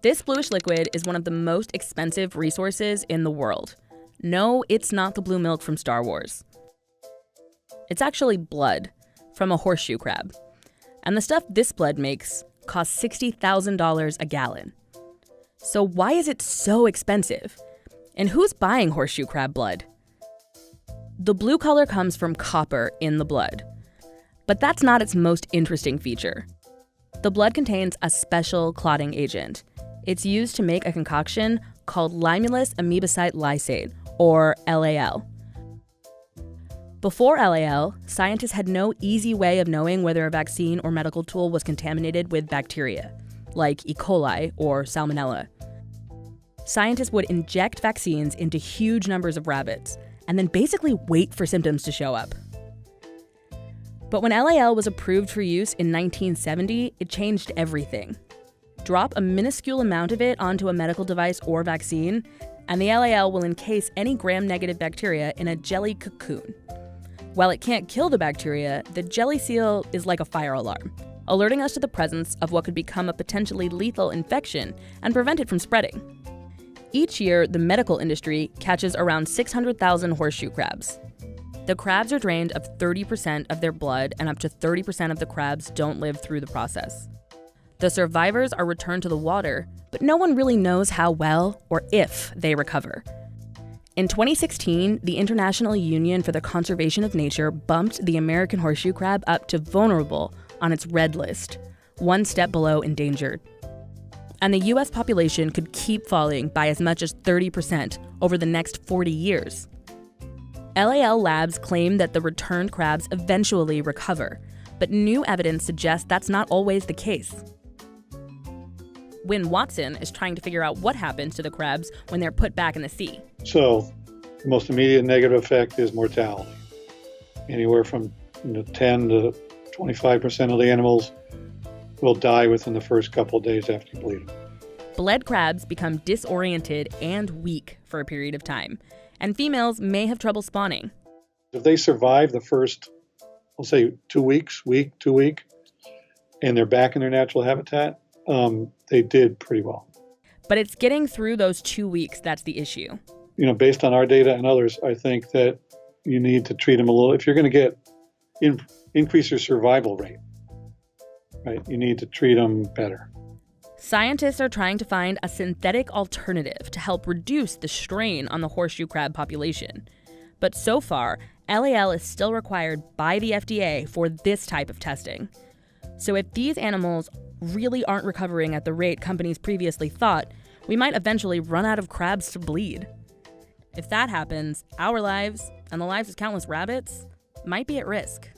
This bluish liquid is one of the most expensive resources in the world. No, it's not the blue milk from Star Wars. It's actually blood from a horseshoe crab. And the stuff this blood makes costs $60,000 a gallon. So why is it so expensive? And who's buying horseshoe crab blood? The blue color comes from copper in the blood. But that's not its most interesting feature. The blood contains a special clotting agent. It's used to make a concoction called limulus amoebocyte lysate, or LAL. Before LAL, scientists had no easy way of knowing whether a vaccine or medical tool was contaminated with bacteria, like E. coli or Salmonella. Scientists would inject vaccines into huge numbers of rabbits and then basically wait for symptoms to show up. But when LAL was approved for use in 1970, it changed everything. Drop a minuscule amount of it onto a medical device or vaccine, and the LAL will encase any gram-negative bacteria in a jelly cocoon. While it can't kill the bacteria, the jelly seal is like a fire alarm, alerting us to the presence of what could become a potentially lethal infection and prevent it from spreading. Each year, the medical industry catches around 600,000 horseshoe crabs. The crabs are drained of 30% of their blood, and up to 30% of the crabs don't live through the process. The survivors are returned to the water, but no one really knows how well or if they recover. In 2016, the International Union for the Conservation of Nature bumped the American horseshoe crab up to vulnerable on its red list, one step below endangered. And the US population could keep falling by as much as 30% over the next 40 years. LAL labs claim that the returned crabs eventually recover, but new evidence suggests that's not always the case. Wynne Watson is trying to figure out what happens to the crabs when they're put back in the sea. So the most immediate negative effect is mortality. Anywhere from 10 to 25% of the animals will die within the first couple of days after you bleed them. Bled crabs become disoriented and weak for a period of time, and females may have trouble spawning. If they survive the first, I'll say 2 weeks, and they're back in their natural habitat, they did pretty well. But it's getting through those 2 weeks that's the issue. Based on our data and others, I think that you need to treat them a little. If you're going to get increase your survival rate, right, you need to treat them better. Scientists are trying to find a synthetic alternative to help reduce the strain on the horseshoe crab population. But so far, LAL is still required by the FDA for this type of testing. So if these animals really aren't recovering at the rate companies previously thought, we might eventually run out of crabs to bleed. If that happens, our lives, and the lives of countless rabbits, might be at risk.